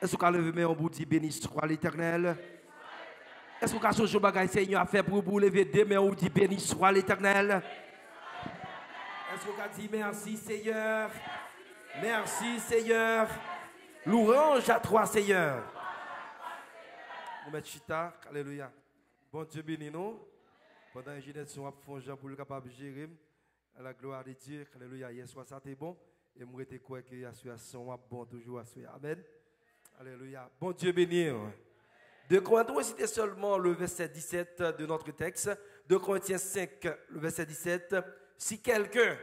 Est-ce qu'on a levé mes mains pour dire béni soit l'Éternel? Est-ce qu'on a changé bagaille Seigneur a fait pour vous lever des mains pour dire béni soit l'Éternel? Est-ce qu'on a dit merci Seigneur? Merci Seigneur. Louange à toi Seigneur. Nous mettons chita, alléluia. Bon Dieu bénis nous. Pendant une génération, on a fait Jean pour le capable de gérer. À la gloire de Dieu, alléluia. Hier soir, ça était bon. Et moi, je crois que la situation est bon toujours. Amen. Alléluia. Bon Dieu béni. De Corinthiens, c'était seulement le verset 17 de notre texte. De Corinthiens 5, le verset 17. Si quelqu'un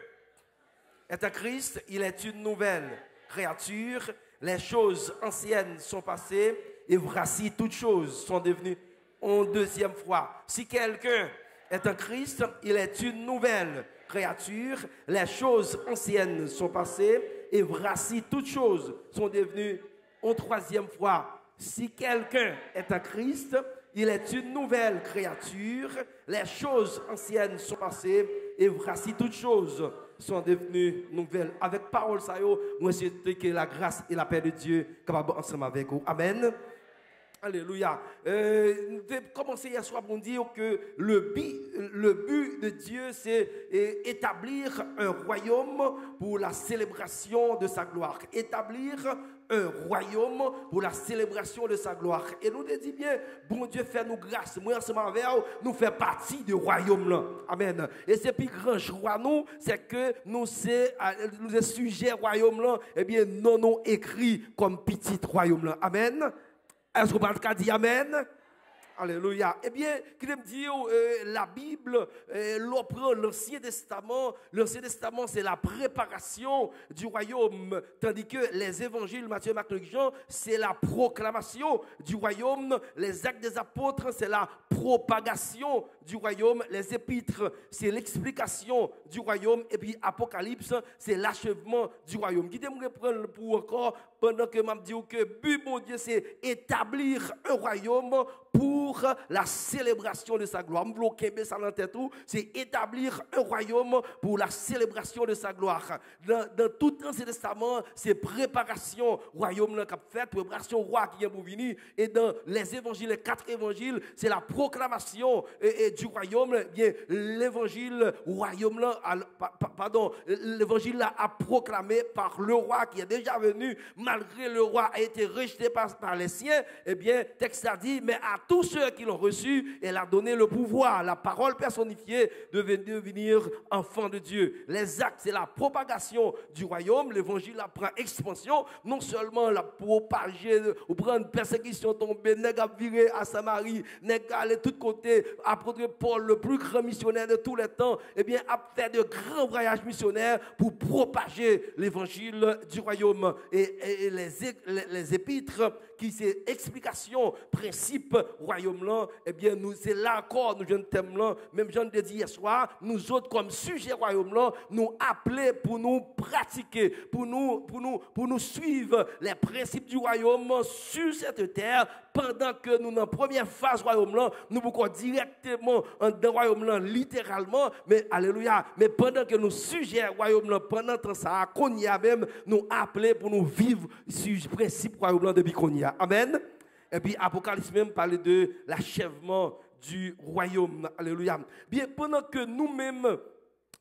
est à Christ, il est une nouvelle créature. Les choses anciennes sont passées et voici toutes choses sont devenues en deuxième fois. Si quelqu'un est en Christ, il est une nouvelle créature. Les choses anciennes sont passées et voici toutes choses sont devenues en troisième fois. Si quelqu'un est en Christ, il est une nouvelle créature. Les choses anciennes sont passées et voici toutes choses sont devenues nouvelles. Avec parole ça yo, moi c'est que la grâce et la paix de Dieu capable ensemble avec vous. Amen. Alléluia. Nous avons commencé hier soir pour dire que le but de Dieu, c'est établir un royaume pour la célébration de sa gloire. Établir un royaume pour la célébration de sa gloire. Et nous te dit bien, bon Dieu fait nous grâce. Moi, ensemble avec nous fait partie du royaume là. Amen. Et c'est plus grand joie nous, c'est que nous sommes sujets royaume là, eh bien, non écrit comme petit royaume là. Amen. Est-ce qu'on parle de dire Amen? Alléluia. Eh bien, qui me dit la Bible, l'on prend l'Ancien Testament. L'Ancien Testament, c'est la préparation du royaume. Tandis que les évangiles, Matthieu, Marc, Luc, Jean, c'est la proclamation du royaume. Les actes des apôtres, c'est la propagation du royaume. Les épîtres, c'est l'explication du royaume. Et puis, Apocalypse, c'est l'achèvement du royaume. Qui me prendre pour encore, pendant que je dis que but, mon Dieu, c'est établir un royaume pour la célébration de sa gloire. C'est établir un royaume pour la célébration de sa gloire. Dans tout l'Ancien Testament, c'est préparation royaume qu'a fait, préparation roi qui vient pour venir. Et dans les évangiles, les 4 évangiles, c'est la proclamation du royaume. Bien, l'évangile royaume l'évangile a proclamé par le roi qui est déjà venu, malgré le roi a été rejeté par les siens. Eh bien, texte a dit, mais à tous ceux qui l'ont reçu, elle a donné le pouvoir, la parole personnifiée de devenir enfant de Dieu. Les actes, c'est la propagation du royaume. L'évangile prend expansion, non seulement la propager, ou prendre persécution, tomber, nèg a viré à Samarie, nèg a aller de tous côtés. Apôtre Paul, le plus grand missionnaire de tous les temps, eh bien, a fait de grands voyages missionnaires pour propager l'évangile du royaume. Et les épîtres, qui c'est explication, principe, royaume là, eh bien, nous, c'est là encore, nous, jeunes thème là, même j'en ai dit hier soir, nous autres, comme sujet royaume là, nous appeler pour nous pratiquer, pour nous suivre les principes du royaume sur cette terre, pendant que nous, dans la première phase royaume là, nous pouvons directement dans le royaume là, littéralement, mais alléluia, mais pendant que nous sujet royaume là, pendant temps ça, qu'on y a même, nous appeler pour nous vivre sur le principe royaume là depuis qu'on y a. Amen. Et puis Apocalypse même parle de l'achèvement du royaume. Alléluia. Bien, pendant que nous-mêmes,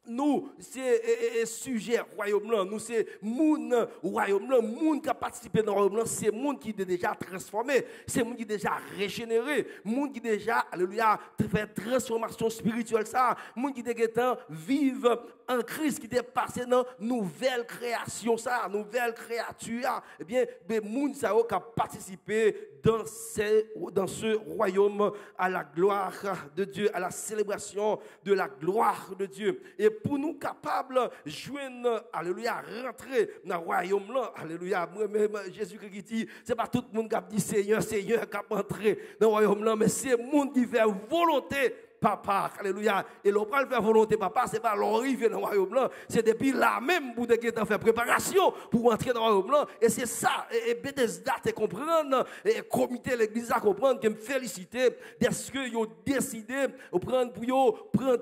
nous, c'est sujet royaume là, nous c'est moun royaume là, moun qui a participé dans le royaume là, c'est moun qui est déjà transformé, c'est moun qui est déjà régénéré, moun qui déjà, alléluia, fait transformation spirituelle ça, moun qui déjà vive en Christ, qui est passé dans nouvelle création ça, nouvelle créature, eh bien, moun ça qui a participé dans ce royaume à la gloire de Dieu, à la célébration de la gloire de Dieu. Et pour nous capables de joindre, alléluia, rentrer dans le royaume là, alléluia, moi-même, Jésus-Christ qui dit, c'est pas tout le monde qui dit Seigneur, Seigneur, qui a entré dans le royaume là, mais c'est le monde qui fait volonté papa. Alléluia. Et l'on prend le faire volonté papa, c'est pas l'arrivée dans le royaume blanc, c'est depuis là même pour faire préparation pour entrer dans le royaume blanc. Et c'est ça, et Bethesda te comprendre, et le comité l'église à comprendre, que me féliciter d'est-ce que ils ont décidé de prendre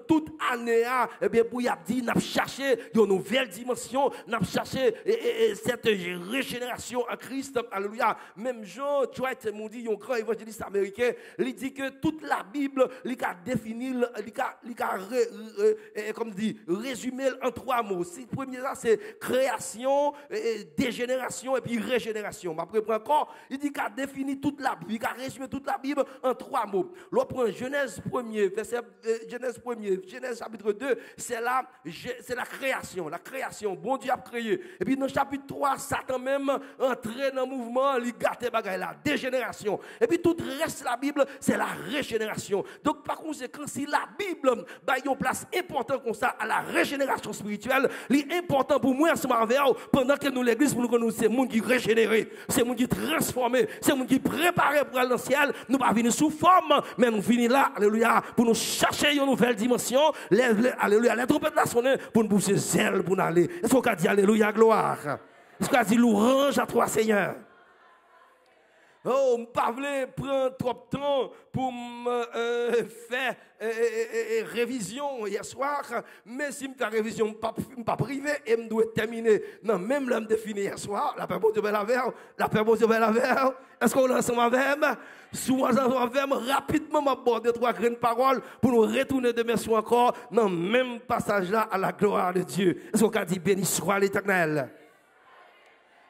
toute année, et bien pour y dire, n'a cherché une nouvelle dimension, n'a cherché cette régénération en Christ. Alléluia. Même Jean Dwight Moody, un grand évangéliste américain, il dit que toute la Bible, il a défini, comme dit, résumé en 3 mots. Le premier, c'est création, dégénération et puis régénération. Après, encore, il dit qu'il a défini toute la Bible, il a résumé toute la Bible en 3 mots. L'on prend Genèse 1er, Genèse chapitre 2, c'est la création. La création, bon Dieu a créé. Et puis dans le chapitre 3, Satan même entré dans le mouvement, il gâte la dégénération. Et puis tout le reste de la Bible, c'est la régénération. Donc par conséquent, si la Bible a une place importante comme ça à la régénération spirituelle, c'est important pour moi ensemble avec vous, pendant que nous l'église, pour nous connaître, c'est le monde qui régénéré, c'est le monde qui transformé, c'est le monde qui préparé pour aller dans le ciel. Nous ne pas venir sous forme, mais nous venons là, alléluia, pour nous chercher une nouvelle dimension. Alléluia, les trompettes là sonner pour nous pousser zèle pour nous aller. Est-ce qu'on a dit alléluia, gloire? Est-ce qu'on a dit louange à toi, Seigneur? Oh, je ne pas prendre trop de temps pour me faire révision hier soir, mais si je fais révision, je ne pas privé et je dois terminer. Non, même là, je fini hier soir, la paix bon Dieu la verre, la paix bon Dieu la verre. Est-ce qu'on est ensemble avec moi? Souvent ensemble avec moi, rapidement, m'aborder 3 graines de parole pour nous retourner demain soir encore dans le même passage là à la gloire de Dieu. Est-ce qu'on a dit béni soit l'Éternel?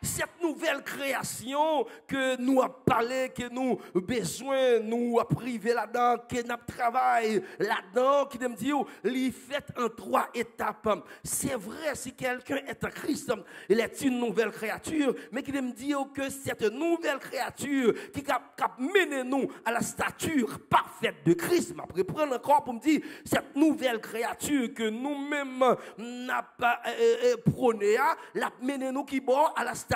Cette nouvelle création que nous avons parlé, que nous avons besoin, nous avons privé là-dedans, que nous travaillons là-dedans, qui me dit, il est fait en 3 étapes. C'est vrai, si quelqu'un est en Christ, il est une nouvelle créature, mais qui me dit que cette nouvelle créature qui a mené nous à la stature parfaite de Christ, après prendre encore pour me dire, cette nouvelle créature que nous-mêmes n'a pas prôné, l'a mené nous qui bon à la stature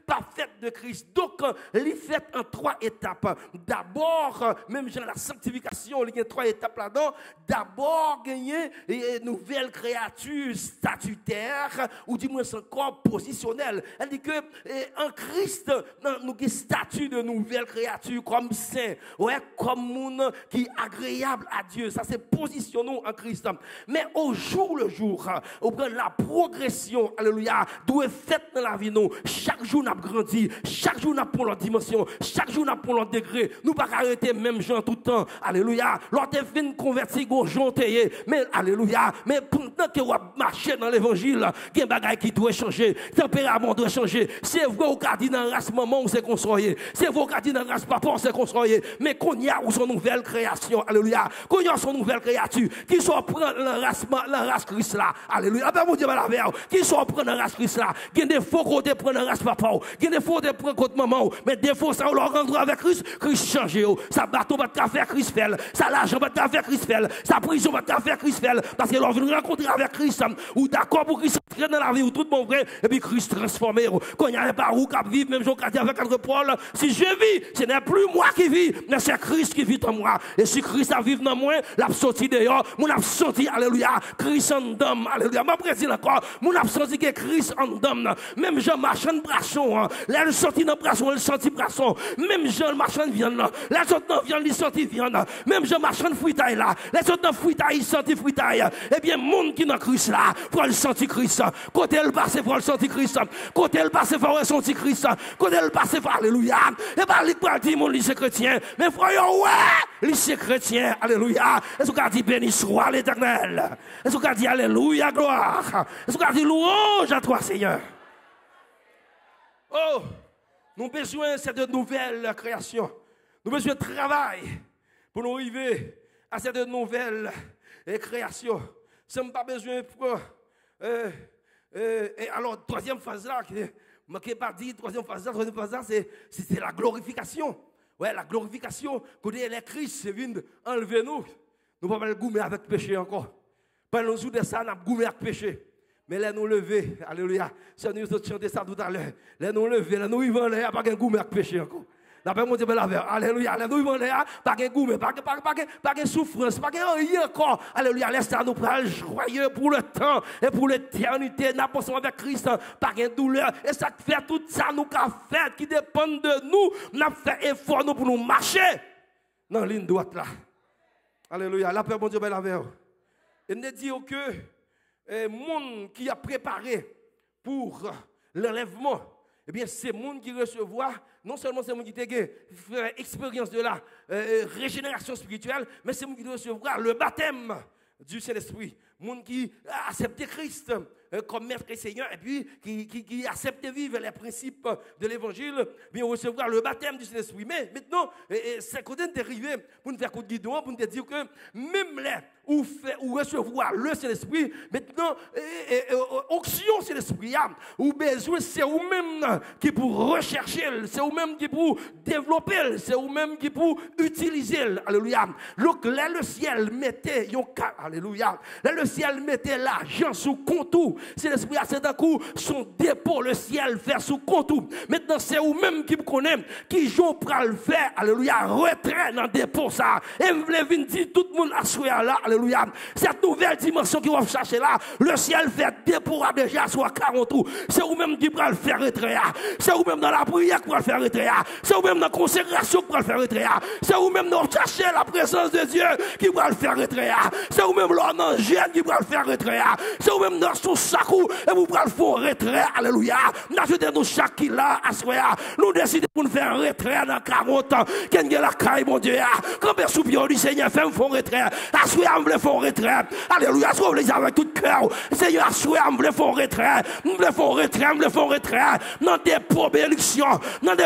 parfaite de Christ. Donc, il est fait en 3 étapes. D'abord, même dans la sanctification, il y a 3 étapes là-dedans. D'abord, gagner une nouvelle créature statutaire, ou du moins encore positionnelle. Elle dit que en Christ, nous avons un statut de nouvelle créature comme saint, ouais, comme monde qui est agréable à Dieu. Ça, c'est positionnons en Christ. Mais au jour le jour, la progression, alléluia, doit être faite dans la vie, nous. Chaque jour, nous grandi. Chaque jour, nous prenons notre dimension. Chaque jour, nous prenons notre degré. Nous ne pouvons pas arrêter même gens tout le temps. Alléluia. Lorsque tu viens convertir, mais alléluia. Mais pendant que vous marchez dans l'évangile, il y a des choses qui doivent changer. Le tempérament doit changer. C'est vrai au cas dans la race maman, on s'est construit. C'est vrai au cas dans la race papa, on s'est construit. Mais qu'on y a son nouvelle création. Alléluia. Qu'on y a son nouvelle créature. Qui soit prendre la race Christ là. Alléluia. Ben, mon Dieu, la verre. Qui soit prendre la race Christ là. Il y a des faux côtés prendre la race papa. Il y a des faux côtés prendre côté maman. Mais des faux, ça, on leur rendre avec Christ. Christ change. Ça bateau va te faire Christ fait. Ça l'argent va te faire Christ fait. Sa prison va te faire Christ fait. Parce que leur vient rencontrer avec Christ. Ou d'accord pour Christ entrer dans la vie. Ou tout mon vrai. Et puis Christ transformé. Quand il y a pas où cap vivre, même Jean dit avec André Paul. Si je vis, ce n'est plus moi qui vis, mais c'est Christ qui vit en moi. Et si Christ a vécu dans moi, l'a sorti dehors, mon a senti, alléluia, Christ en dame, alléluia. Ma président encore, mon a senti que Christ en dame. Même Jean marchand brasson, là il sorti dans brasson, il sorti brasson. Même Jean marchand viande là, là sorti dans viande, il sorti viande. Même Jean marchand fruitaille là, là sorti dans fruitaille, il sorti fruitaille. Eh bien monde qui dans Christ là, pour le sentir Christ. Côté elle passe pour le sentir Christ. Côté elle passe pour le sentir Christ. Côté elle passe pour alléluia. Et pas il pas dire mon lycée chrétien, mais frère ouais, lycée chrétien, alléluia. Est-ce qu'on dit béni soit l'Éternel? Est-ce qu'on dit alléluia gloire? Est-ce qu'on dit louange à toi Seigneur? Oh, nous avons besoin de cette nouvelle création. Nous avons besoin de travail pour nous arriver à cette nouvelle création. Nous n'avons pas besoin pour... et alors, troisième phase là, qui n'est pas dit, troisième phase là, c'est la glorification. Ouais, la glorification, quand les Christ viennent enlever nous, nous ne pouvons pas goumer avec péché encore. Pas nous de ça, nous avons goumé avec péché. Mais là nous lever, alléluia. Si nous avons chanté ça tout à l'heure, là nous lever, là nous vivons, il n'y a pas de goumé avec péché encore. D'après mon Dieu, alléluia, alléluia, pas de goût, pas de souffrance, pas de rien encore. Alléluia, laisse-nous nous prendre joyeux pour le temps et pour l'éternité. Nous pensons avec Christ, pas de douleur. Et ça fait tout ça, nous avons fait, qui dépend de nous. Nous avons fait effort pour nous marcher dans la ligne droite là. Alléluia, la paix, mon Dieu, belle avec vous. Et nous disons que le monde qui a préparé pour l'enlèvement, eh bien, c'est le monde qui recevra, non seulement c'est le monde qui fait expérience de la régénération spirituelle, mais c'est le monde qui recevra le baptême du Saint-Esprit. Le monde qui a accepté Christ comme maître et Seigneur, et puis qui accepte de vivre les principes de l'évangile, bien recevoir le baptême du Saint-Esprit. Mais maintenant, c'est quand on est arrivé pour nous faire coup de guidon, pour nous dire que même là où recevoir le Saint-Esprit, maintenant, onction Saint-Esprit, ou besoin, c'est vous-même qui pour rechercher, c'est vous-même qui pour développer, c'est vous-même qui pour utiliser. Alléluia. Donc là, le ciel mettait, alléluia, là, le ciel mettait l'argent sous contour. C'est l'esprit à cet coup, son dépôt, le ciel fait sous contour. Maintenant, c'est vous-même qui me connaissez, qui joue pour le faire, alléluia, retrait dans le dépôt ça. Et vous voulez venir dire tout le monde à ce là, alléluia. Cette nouvelle dimension qui va chercher là, le ciel fait dépôt déjà soit 40 trous. C'est vous-même qui va le faire retrait. C'est vous-même dans la prière qui va le faire retrait. C'est vous-même dans la consécration qui va le faire retrait. C'est vous-même dans chercher la présence de Dieu qui va le faire retrait. C'est vous-même là dans le jeûne qui va le faire retrait. C'est vous-même dans son sacou et vous prenez le fond retrait, alléluia. Nous chaque qui là, à soya, nous décidons pour nous faire retrait dans 40 ans. Qu'est-ce que la caille, mon Dieu, quand bien sous du Seigneur, fait un fond retrait, à soya, on veut faire retrait, alléluia, soit vous les avec tout cœur, Seigneur, à soya, on veut faire retrait, on veut faire retrait, on veut faire retrait, dans des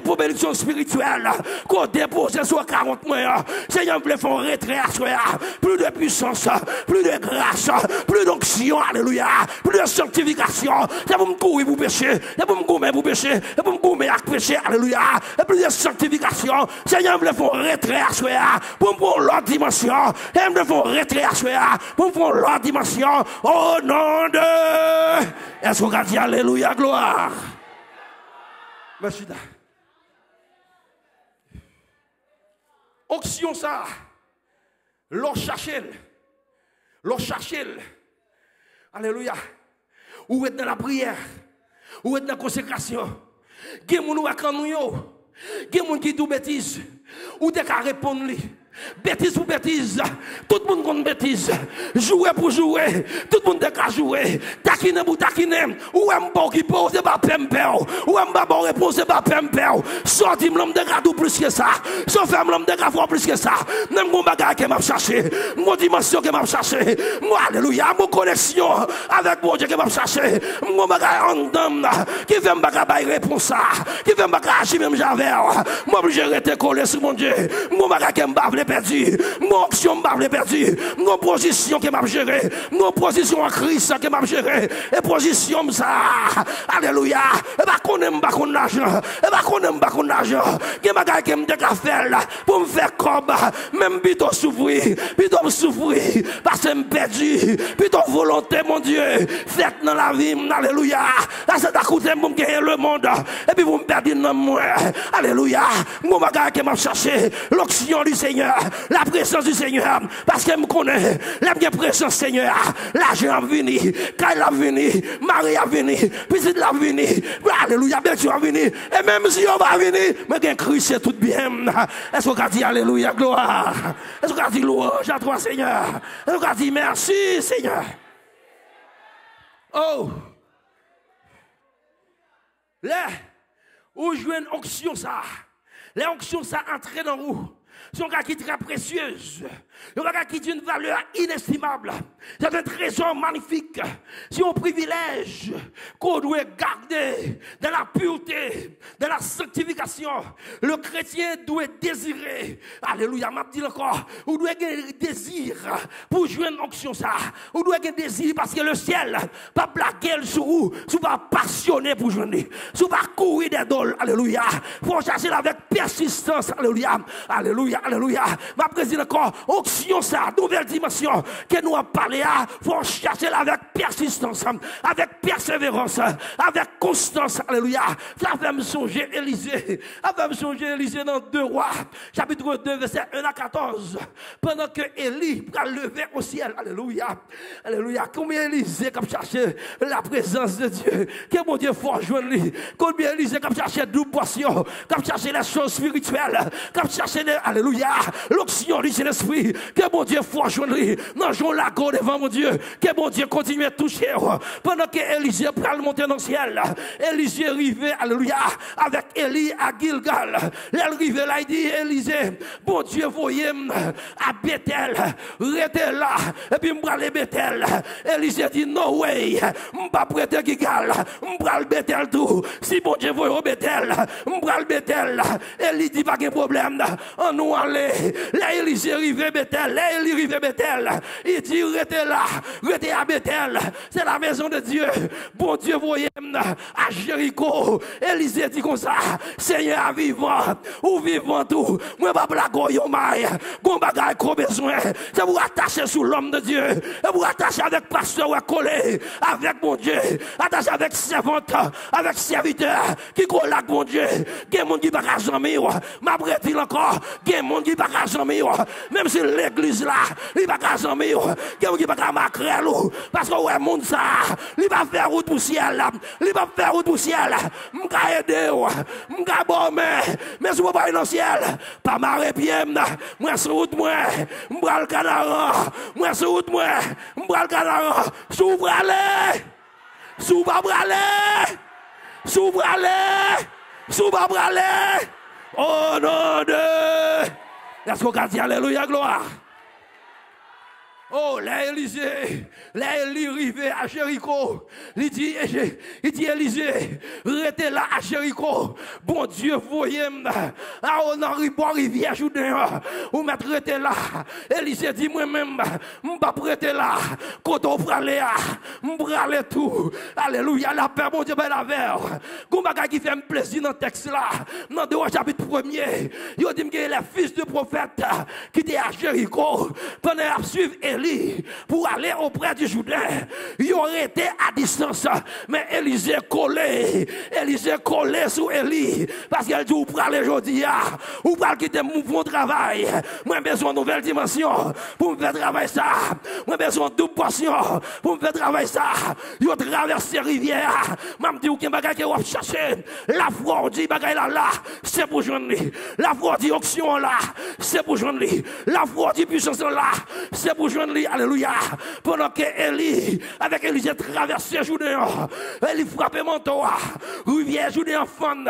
bénédictions spirituelles, qu'on dépose sur 40 mois, Seigneur, on veut faire retrait, à soya, plus de puissance, plus de grâce, plus d'onction, alléluia, plus de sanctification, c'est pour me courir pour pécher, c'est pour me courir pour pécher, c'est pour me courir à pécher, alléluia, et plus de sanctification, Seigneur, me font retrait à soi, pour me prendre l'autre dimension, et me font retrait à soi, pour me prendre l'autre dimension, au nom de, est-ce qu'on dit alléluia, gloire? Merci. Onction ça, l'on cherche, alléluia. Ou êtes dans la prière, ou êtes dans la consécration. Il y a des gens qui disent bêtises, ou des cas répondent. Bêtise pour bêtise, tout le monde compte bêtise. Jouer pour jouer, tout le monde a joué. Taquiner pour taquiner, ou un bon qui pose, c'est pas pempel. Ou un bon réponse, c'est pas pempel. Sortir l'homme de gradou plus que ça. Sauf femme l'homme de gradou plus que ça. Même mon bagage qui m'a cherché, mon dimension qui m'a cherché, moi, alléluia, mon connexion avec mon Dieu qui m'a cherché, mon bagage en dame, qui fait un bagage réponse ça, qui fait un bagage même j'avais. Moi, je vais rester collé sur mon Dieu. Mon bagage qui m'a perdu, mon action m'a perdu, mon position qui m'a géré, mon position en Christ qui m'a géré, et position ça, alléluia, et pas qu'on aime pas qu'on l'argent, et pas qu'on aime pas qu'on l'argent, qui m'a gagné me faire pour me faire comme, même plutôt souffrir, parce que me perdu, plutôt volonté, mon Dieu, faites dans la vie, alléluia, là c'est à côté pour me gagner le monde, et puis vous me perdez dans moi, alléluia, mon bagage qui m'a cherché, l'onction du Seigneur, la présence du Seigneur, parce qu'elle me connaît, la présence du Seigneur, l'argent a venu, Kyle a venu, Marie a venu, Petite a venu, alléluia, Bertie a venu, et même si on va venir, mais bien Christ c'est tout bien. Est-ce qu'on a dit alléluia, gloire? Est-ce qu'on a dit louange à toi, Seigneur? Est-ce qu'on a dit merci, Seigneur? Oh! Là, où je veux une onction ça, les onctions ça entrer dans vous. C'est un gars qui est très précieuse. C'est un gars qui est d'une valeur inestimable. C'est un trésor magnifique. C'est un privilège qu'on doit garder dans la pureté, dans la sanctification. Le chrétien doit désirer. Alléluia, m'a dit encore. On doit avoir un désir pour jouer une onction ça. On doit avoir un désir parce que le ciel pas blaguer sur vous, si vous pas passionné pour jouer. Si vous pas courir des dôles. Alléluia. Faut chercher avec persistance. Alléluia. Alléluia. Alléluia, alléluia. Ma président encore, onction ça, nouvelle dimension que nous avons parlé à, faut chercher avec persistance, avec persévérance, avec constance. Alléluia. Ça fait me songer Élisée. Ça fait me songer Élisée dans 2 Rois, chapitre 2, verset 1 à 14. Pendant que Élie va lever au ciel. Alléluia. Alléluia. Combien Élisée comme chercher la présence de Dieu. Que mon Dieu fort joindre lui. Combien Élisée comme chercher double portion, comme chercher les choses spirituelles, comme chercher alléluia, l'onction du Saint-Esprit. Que mon Dieu fort joindre lui. Non, j'en la go devant mon Dieu. Que mon Dieu continue à toucher. Pendant que Élisée prend le monter dans le ciel. Élisée arrivé, alléluia, avec Élie à Gilgal. L'arrivé là, il dit, Élisée, bon Dieu, voyez à Bethel, restez là, et puis m'bral les Bethel. Élisée dit, no way, m'pas prêter Gilgal, m'bral Bethel tout. Si bon Dieu voyez au Bethel, m'bral Bethel. Élie dit, pas de problème, on nous aller. Là, Élisée arrivé Bethel, là, Élie arrivé Bethel. Il dit, restez là, restez à Bethel. C'est la maison de Dieu. Bon Dieu, voyez à Jéricho. Élisée dit comme ça, Seigneur vivant, ou vivant tout. Moi, pas blague, yo maille. Gon bagay qu'on besoin. C'est vous attacher sur l'homme de Dieu. Et vous attacher avec pasteur ou collé. Avec mon Dieu. Attacher avec servante, avec serviteur. Qui colle avec mon Dieu. Gen moun qui pas ka jamais. M'a prétil encore. Gen moun qui pas ka jamais. Même si l'église là, il pas ka jamais. Gen moun qui pas ka makrel. Parce que ouais, moun ça, il va faire route pour ciel là. Il va faire route pour ciel. M'ka aider. M'ka bon mais si vous pas dans ciel, pas marrer pied. Moi sur route moi, m'bral canard. Moi sur route moi, m'bral canard. Sous bralé. Sous pas bralé. Sous bralé. Sous pas bralé. Oh non de. Est-ce qu'on a dit alléluia gloire? Oh, là, Élisée, là, Élie arrivé à Jéricho. Il dit, Élisée, restez là à Jéricho. Bon Dieu, voyez, ah, on arrive à rivière Jourdain. Ou mettre restez là. Élisée dit, moi-même, je ne vais pas prêter là. Quand on va aller, je vais aller tout. Alléluia, la paix, mon Dieu, ben la verre. Goumaga qui fait me plaisir dans le texte là. Dans le chapitre 1er, il dit que les fils de prophète qui étaient à Jéricho, pendant à suivre Élie pour aller auprès du Jourdain, ils auraient été à distance. Mais Élisée collé sur Élie. Parce qu'elle dit, vous pouvez aller aujourd'hui, vous pouvez quitter mon travail. Moi, j'ai besoin de nouvelle dimension pour me faire travailler ça. Moi, j'ai besoin de double portion pour me faire travailler ça. Ils ont traversé la rivière. Je me dis, vous avez cherché. La foi dit, là, c'est pour joindre lui. La foi dit, onction là, c'est pour joindre lui. La foi dit, puissance là, c'est pour joindre lui. Alléluia. Pendant que Élie, avec Élisée, traversait Jourdain, Élie frappait manteau, rivière Jourdain fond.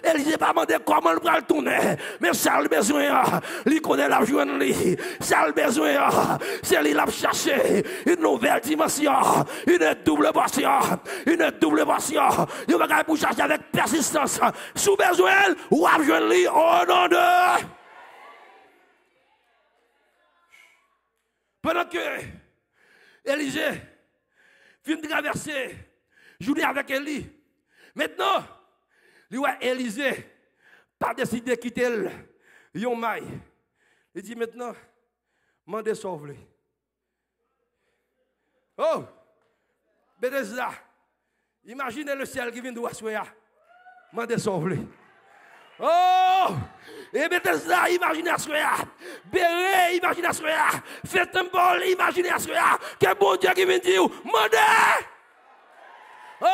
Élisée pas demandé comment le bras tourner, mais ça le besoin, il connaît la journée, lui. Ça le besoin, c'est lui l'a cherché une nouvelle dimension, une double portion, une double portion. Il va pour chercher avec persistance, sous besoin, ou à joindre lui au nom de. Pendant que Élisée vient de traverser Jourdain avec Élie, maintenant, Élisée pas décidé de quitter le maille. Il dit maintenant, mandez sauver. Oh, Bethesda, imaginez le ciel qui vient de Wassoya, mandez sauver. Oh! Et Bethesda, imagination, Béré, imagination, faites un bol, imagination, que bon Dieu qui vient dire, mandez! Oh,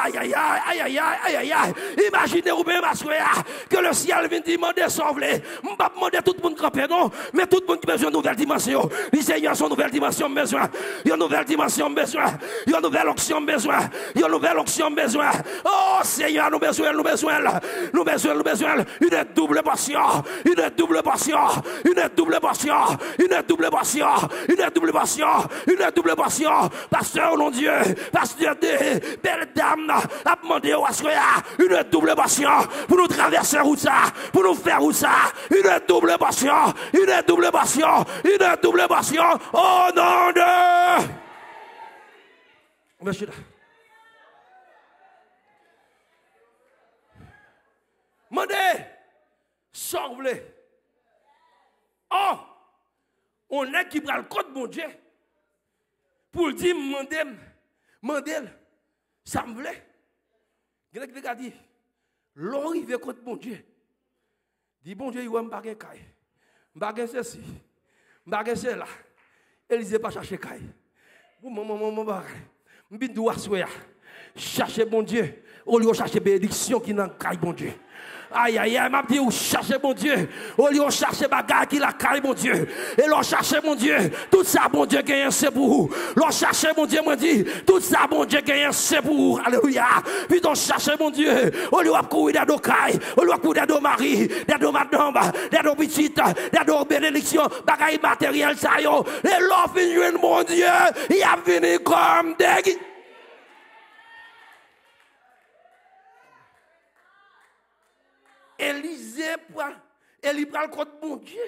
aïe, aïe, aïe, aïe, aïe, aïe, aïe, aïe. Imaginez-vous même, que le ciel vient demander sauver. Je ne vais pas demander tout le monde camper, non. Mais tout le monde qui a besoin d'une nouvelle dimension. Les seigneurs sont une nouvelle dimension besoin. Il y a une nouvelle dimension besoin. Il y a une nouvelle onction besoin. Il y a une nouvelle onction besoin. Oh, Seigneur, nous besoin. Une double portion. Une double portion. Une double portion. Une double portion. Une double portion. Une double portion. Pasteur, non Dieu. Pasteur de belle dame a demandé au Assoya une double portion pour nous traverser route ça, pour nous faire route ça, une double portion, une double portion, une double portion, au nom de. Monsieur, mandez, sauve-les. on est qui prend le code bon Dieu pour dire mandel ça me plaît. Quelqu'un qui a dit l'arrivée contre bon Dieu. Dit bon Dieu il va me baguer caille. Baguer ceci. Baguer cela. Élisée pas chercher caille. Maman baguer. M'bidou assoya. Chercher bon Dieu au lieu de chercher bénédiction qui n'a caille bon Dieu. Aïe, aïe, aïe, m'a dit, ou cherchez mon Dieu. Au lieu de chercher bagarre qui la caille, mon Dieu. Et l'on cherche mon Dieu. Tout ça, mon Dieu, gagne, c'est pour vous. L'on cherche mon Dieu, m'a dit, tout ça, mon Dieu, gagne, c'est pour vous. Alléluia. Puis on cherche mon Dieu. Au lieu de courir dans nos cailles, au lieu de courir dans nos maris, dans nos madames, dans nos petites, dans nos bénédictions, bagaille matérielle, ça y est. Et l'on finit, mon Dieu, il a venu comme des. Élisée prend le contre bon Dieu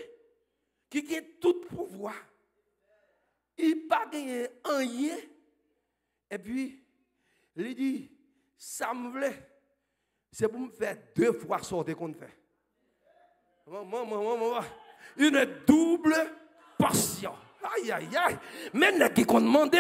qui a tout pouvoir. Il n'a pas gagné rien. Et puis, il dit, ça me plaît. C'est pour me faire 2 fois sortir qu'on fait. Une double portion. Aïe, aïe, aïe. Maintenant qui qu'on demande,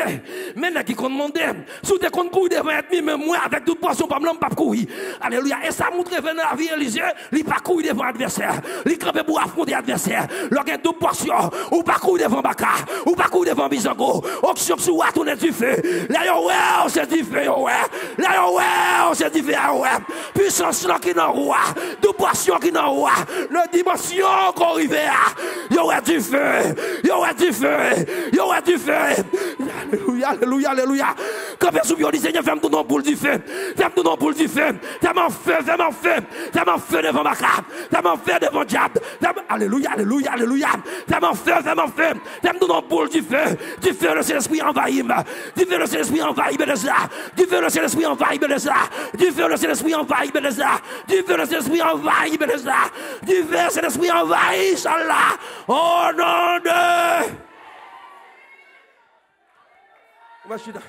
si tu comptes courir devant ennemi, même moi, avec toute poisson, pas me courir. Alléluia. Et ça montre venir la vie, Élisée, il pas courir devant l'adversaire. Il campe pour affronter l'adversaire. Lorsqu'il y a toute poisson, ou pas courir devant Baka, ou pas courir devant Bizango. Auction sur wa tourner du feu. Là, ouais, c'est du feu, ouais. Là, ouais, c'est du feu, ouais. Puissance là qui n'en roi. Toute poisson qui n'en roi. La dimension qu'on arrive à. Il y aura du feu. Il y aura du feu. Il y aura du feu. Alléluia, alléluia, alléluia. Quand personne dit Seigneur, fais-moi ton nom pour du feu. Fais-moi ton nom pour du feu. Fais-moi feu, fais-moi feu. Fais-moi feu devant ma carte. Fais-moi feu devant diable. Alléluia, alléluia, alléluia. Fais-moi feu, fais-moi feu. Fais-moi ton nom pour du feu. Du feu, le Saint-Esprit envahit. Du feu, le Saint-Esprit envahit Bénéza. Du feu, le Saint-Esprit envahit Bénéza. Du feu, le Saint-Esprit envahit Bénéza. Du feu, le Saint-Esprit envahit Bénéza. Du feu, le Saint-Esprit envahit Inch'Allah. Oh nom de Machida.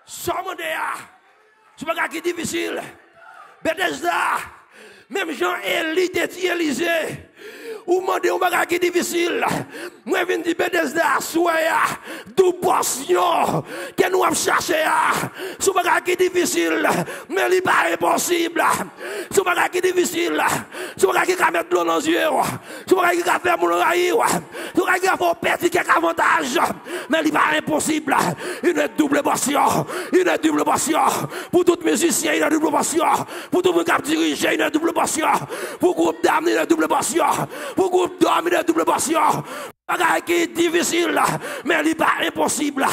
Somodéa. C'est pas qui est difficile. Bethesda. Même Jean-Élie était Élisée. Ou demandez un bagage qui est difficile. Moi, je viens de Bethesda, soya, d'où portion, que nous avons cherché. C'est un bagage qui est difficile, mais il n'est pas impossible. C'est un bagage qui est difficile. C'est un bagage qui va mettre de l'eau dans les yeux. C'est un bagage qui va faire mon raï. C'est un bagage qui va faire perdre quelques avantages. Mais il n'est pas impossible. Une double portion. Une double portion. Pour tout musicien, une double portion. Pour tout le monde qui dirige, une double portion. Pour le groupe d'âme, une double portion. Pour le groupe d'hommes, une double portion. Bagage qui est difficile, mais il n'est pas impossible.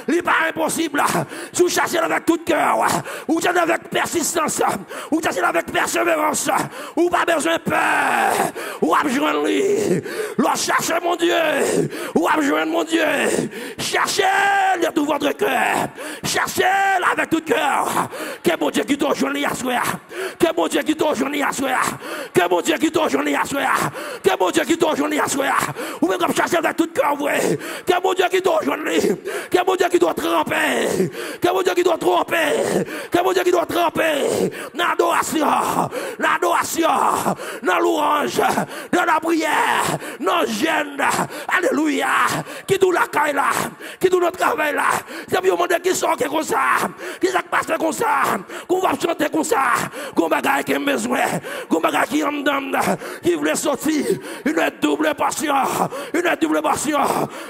Il n'est pas impossible. Si vous cherchez avec tout cœur, vous cherchez avec persistance, vous cherchez avec persévérance, vous pas besoin de peur, vous avez besoin de lui. Vous cherchez mon Dieu, vous avez besoin de mon Dieu. Cherchez de tout votre cœur. Cherchez avec tout cœur. Que mon Dieu qui t'en journée à soi. Que mon Dieu qui t'en journée à soi. Que mon Dieu qui t'en journée à soi. Que mon Dieu qui t'en journée à soi. Vous pouvez comme chercher avec tout cœur, vrai. Que mon Dieu qui doit joindre. Que mon Dieu qui doit tremper. Que mon Dieu qui doit tromper. Que mon Dieu qui doit tremper. Dans l'adoration, dans l'orange, dans la prière, dans le jeûne. Alléluia. Qui doit la caille là. Qui doit notre travail là. C'est bien le monde qui sort comme ça. Qui s'est passé comme ça. Qu'on va chanter comme ça. Qu'on va gagner qui a besoin. Qu'on va gagner qui en donne. Qui voulait sortir. Une double passion. Une double passion.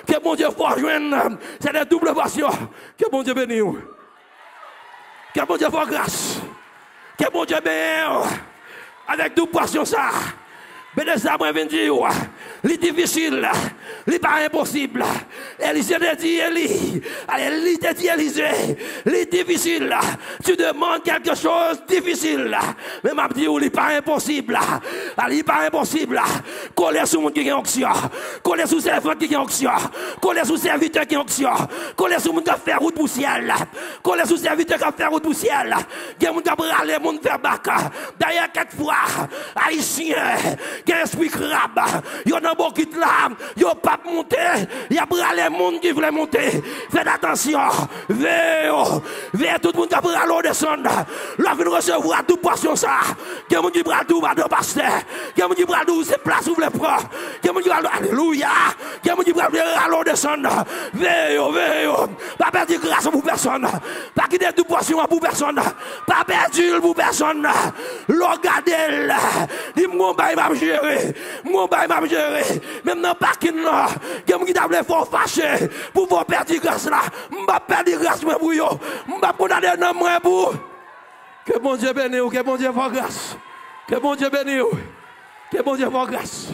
Que mon Dieu faut joindre. C'est une double passion. Que mon Dieu bénisse. Que mon Dieu fasse grâce. Que mon Dieu bénisse. Avec double passion ça. Bethesda, moi, je dire, c'est difficile, c'est pas impossible. Élisée te dit, Élie te dit, Élisée, c'est difficile. Tu demandes quelque chose de difficile. Mais m'a dit, c'est pas impossible. C'est pas impossible. Colère sur monde qui a onction. Colère sur servante qui a onction. Colère sur serviteur qui a onction. Colère sur monde qui a fait route pour ciel. Colère sur serviteur qui a fait route pour ciel. Il y a monde qui a bralé monde vers bac. D'ailleurs quelquefois haïtien qui a esprit crabe. Il y a un bon qui là, il y a pas monter, il y a bralé monde qui voulait monter. Faites attention. Veillez tout le monde qui a bralé descendre. Là vient recevoir toute portion ça. Il y a monde qui bralé tout de pasteur. Il y a monde qui bralé tout c'est place où vous les prend. Il y a monde qui bralé alléluia. Il y a monde qui bralé allons descendre. Veillez. Pas perdre grâce pour personne. Pas quitter toute portion pour personne. Pas perdre pour personne. Regardez, dit mon bail m'a géré. Mon bail m'a géré. Même dans le parking là, il y a qui t'a fort fâché pour vous perdre grâce là. M'pa perdre grâce pour yo. M'pa condamner dans moi pour. Que bon Dieu bénisse, que bon Dieu fasse grâce. Que bon Dieu bénisse. Que bon Dieu fasse grâce.